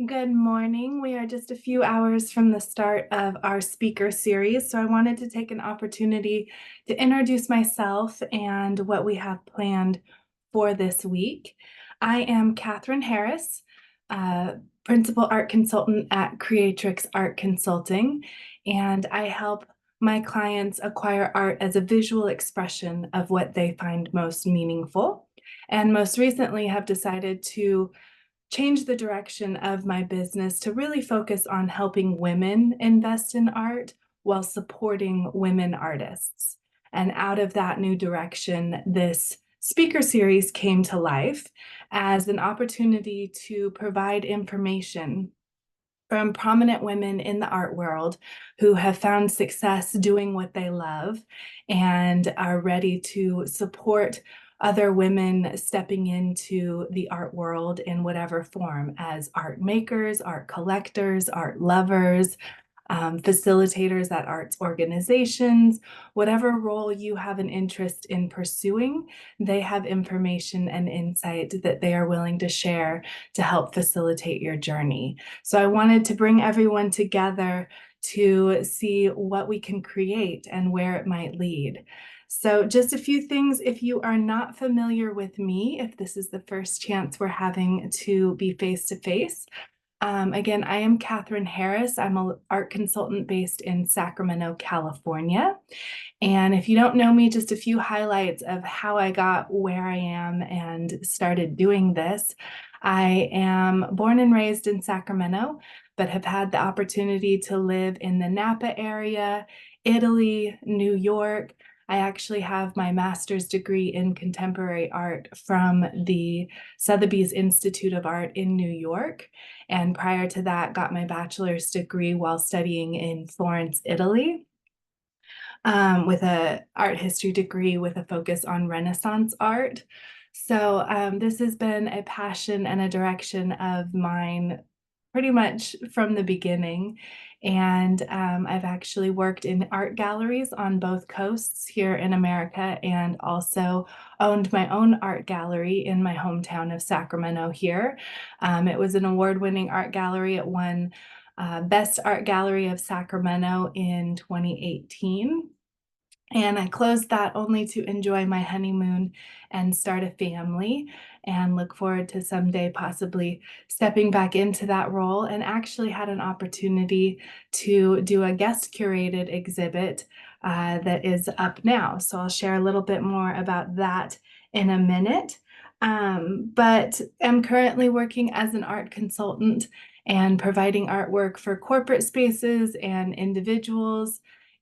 Good morning. We are just a few hours from the start of our speaker series, so I wanted to take an opportunity to introduce myself and what we have planned for this week. I am Catherine Harris, Principal Art Consultant at Creatrix Art Consulting, and I help my clients acquire art as a visual expression of what they find most meaningful. And most recently have decided to change the direction of my business to really focus on helping women invest in art while supporting women artists. And out of that new direction, this speaker series came to life as an opportunity to provide information from prominent women in the art world who have found success doing what they love and are ready to support other women stepping into the art world in whatever form as art makers, art collectors, art lovers, facilitators at arts organizations, whatever role you have an interest in pursuing, they have information and insight that they are willing to share to help facilitate your journey. So I wanted to bring everyone together to see what we can create and where it might lead. So just a few things, if you are not familiar with me, if this is the first chance we're having to be face-to-face, again, I am Catherine Harris. I'm an art consultant based in Sacramento, California. And if you don't know me, just a few highlights of how I got where I am and started doing this. I am born and raised in Sacramento, but have had the opportunity to live in the Napa area, Italy, New York. I actually have my master's degree in contemporary art from the Sotheby's Institute of Art in New York. And prior to that, got my bachelor's degree while studying in Florence, Italy, with a art history degree with a focus on Renaissance art. So this has been a passion and a direction of mine pretty much from the beginning. And I've actually worked in art galleries on both coasts here in America and also owned my own art gallery in my hometown of Sacramento here. It was an award-winning art gallery. It won Best Art Gallery of Sacramento in 2018. And I closed that only to enjoy my honeymoon and start a family and look forward to someday possibly stepping back into that role, and actually had an opportunity to do a guest curated exhibit that is up now. So I'll share a little bit more about that in a minute. But I'm currently working as an art consultant and providing artwork for corporate spaces and individuals,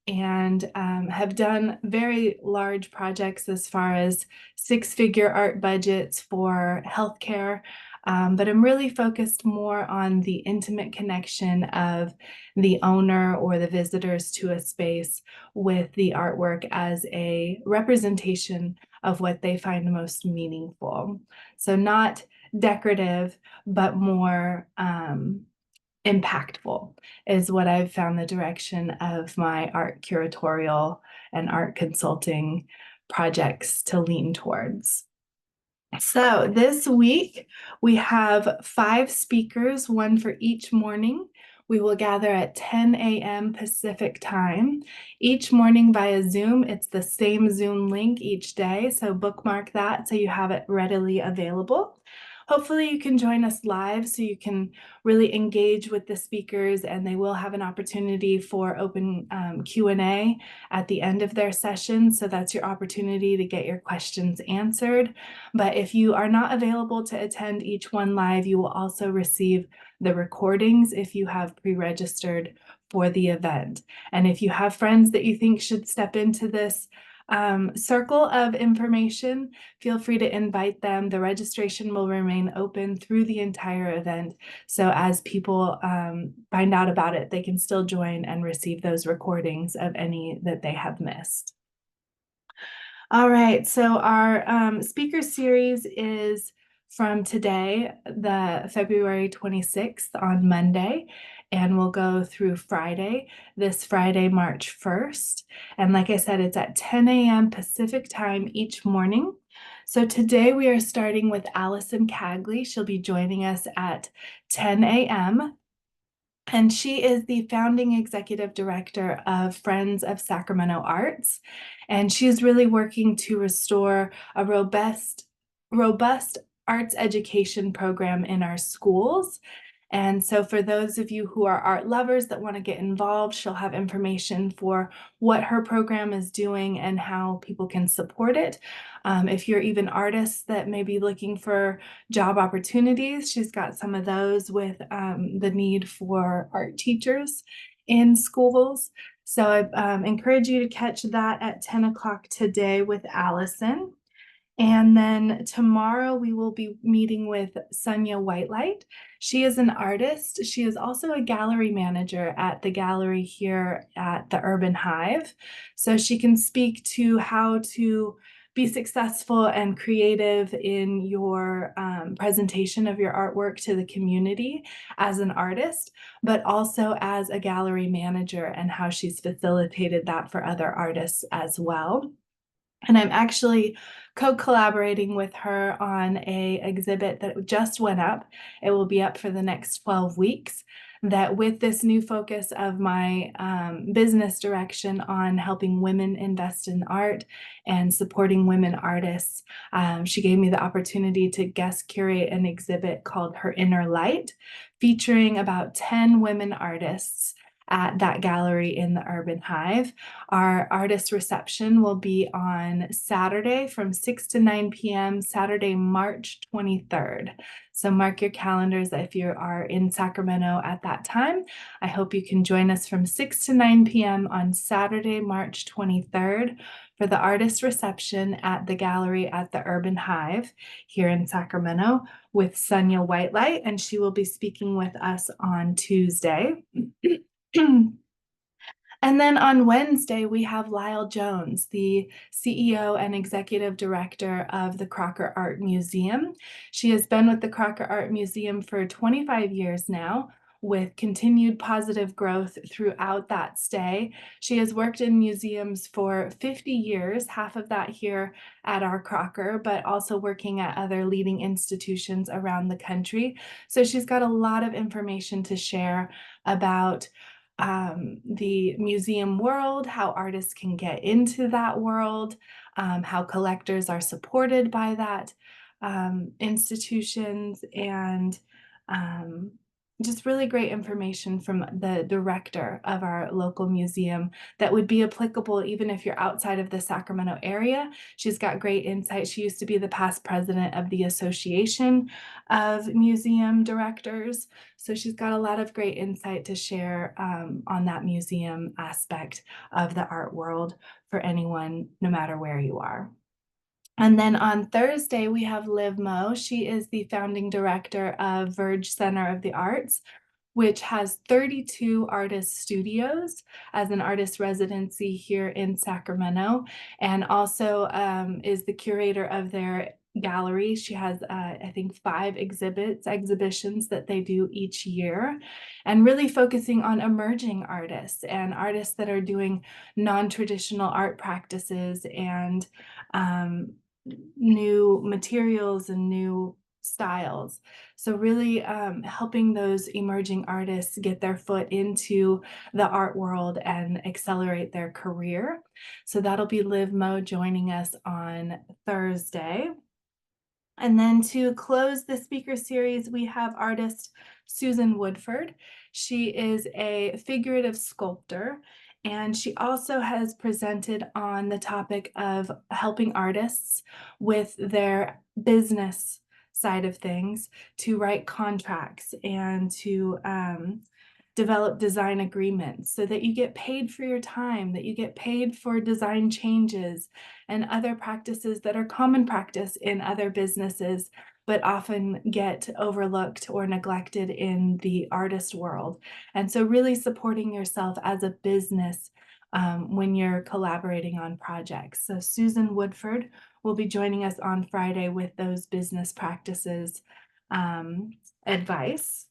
and have done very large projects as far as six-figure art budgets for healthcare. But I'm really focused more on the intimate connection of the owner or the visitors to a space with the artwork as a representation of what they find most meaningful. So not decorative, but more impactful is what I've found the direction of my art curatorial and art consulting projects to lean towards. So this week we have 5 speakers, one for each morning. We will gather at 10 a.m. Pacific time each morning via Zoom. It's the same Zoom link each day, so bookmark that so you have it readily available. Hopefully you can join us live so you can really engage with the speakers, and they will have an opportunity for open Q&A at the end of their session. So that's your opportunity to get your questions answered. But if you are not available to attend each one live, you will also receive the recordings if you have pre-registered for the event. And if you have friends that you think should step into this circle of information, feel free to invite them. The registration will remain open through the entire event. So as people find out about it, they can still join and receive those recordings of any that they have missed. All right, so our speaker series is from today, the February 26th on Monday, and we'll go through Friday, this Friday, March 1st. And like I said, it's at 10 a.m. Pacific time each morning. So today we are starting with Allison Cagley. She'll be joining us at 10 a.m. And she is the founding executive director of Friends of Sacramento Arts. And she's really working to restore a robust arts education program in our schools. And so for those of you who are art lovers that want to get involved, she'll have information for what her program is doing and how people can support it. If you're even artists that may be looking for job opportunities, she's got some of those with the need for art teachers in schools. So I encourage you to catch that at 10 o'clock today with Allison. And then tomorrow we will be meeting with Sonia Whitelight. She is an artist. She is also a gallery manager at the gallery here at the Urban Hive. So she can speak to how to be successful and creative in your presentation of your artwork to the community as an artist, but also as a gallery manager and how she's facilitated that for other artists as well. And I'm actually co-collaborating with her on a exhibit that just went up. It will be up for the next 12 weeks. That with this new focus of my business direction on helping women invest in art and supporting women artists, she gave me the opportunity to guest curate an exhibit called Her Inner Light, featuring about 10 women artists at that gallery in the Urban Hive. Our artist reception will be on Saturday from 6 to 9 p.m., Saturday, March 23rd. So mark your calendars if you are in Sacramento at that time. I hope you can join us from 6 to 9 p.m. on Saturday, March 23rd for the artist reception at the gallery at the Urban Hive here in Sacramento with Sonia Whitelight, and she will be speaking with us on Tuesday. And then on Wednesday, we have Lyle Jones, the CEO and executive director of the Crocker Art Museum. She has been with the Crocker Art Museum for 25 years now, with continued positive growth throughout that stay. She has worked in museums for 50 years, half of that here at our Crocker, but also working at other leading institutions around the country. So she's got a lot of information to share about the museum world, how artists can get into that world, how collectors are supported by that institutions, and just really great information from the director of our local museum that would be applicable even if you're outside of the Sacramento area. She's got great insight. She used to be the past president of the Association of Museum Directors. So she's got a lot of great insight to share on that museum aspect of the art world for anyone, no matter where you are. And then on Thursday, we have Liv Moe. She is the founding director of Verge Center of the Arts, which has 32 artist studios as an artist residency here in Sacramento, and also is the curator of their gallery. She has, I think, 5 exhibitions that they do each year, and really focusing on emerging artists and artists that are doing non-traditional art practices and new materials and new styles. So really helping those emerging artists get their foot into the art world and accelerate their career. So that'll be Liv Moe joining us on Thursday. And then to close the speaker series, we have artist Susan Woodford. She is a figurative sculptor, and she also has presented on the topic of helping artists with their business side of things to write contracts and to develop design agreements so that you get paid for your time, that you get paid for design changes and other practices that are common practice in other businesses, but often get overlooked or neglected in the artist world. And so really supporting yourself as a business when you're collaborating on projects. So Susan Woodford will be joining us on Friday with those business practices advice.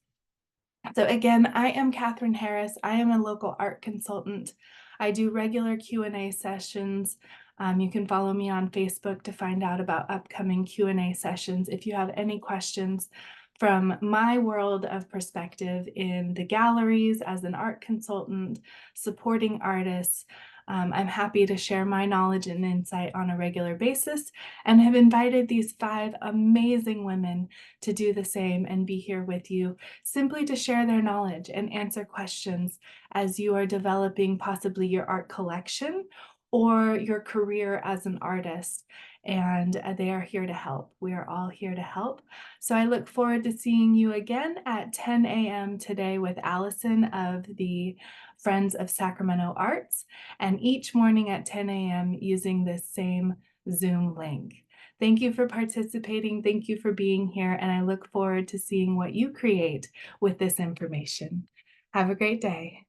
So again, I am Catherine Harris. I am a local art consultant. I do regular Q&A sessions You can follow me on Facebook to find out about upcoming Q&A sessions. If you have any questions from my world of perspective in the galleries as an art consultant, supporting artists, I'm happy to share my knowledge and insight on a regular basis, and have invited these 5 amazing women to do the same and be here with you simply to share their knowledge and answer questions as you are developing possibly your art collection or your career as an artist. And they are here to help. We are all here to help. So I look forward to seeing you again at 10 a.m. today with Allison of the Friends of Sacramento Arts, and each morning at 10 a.m. using this same Zoom link. Thank you for participating. Thank you for being here. And I look forward to seeing what you create with this information. Have a great day.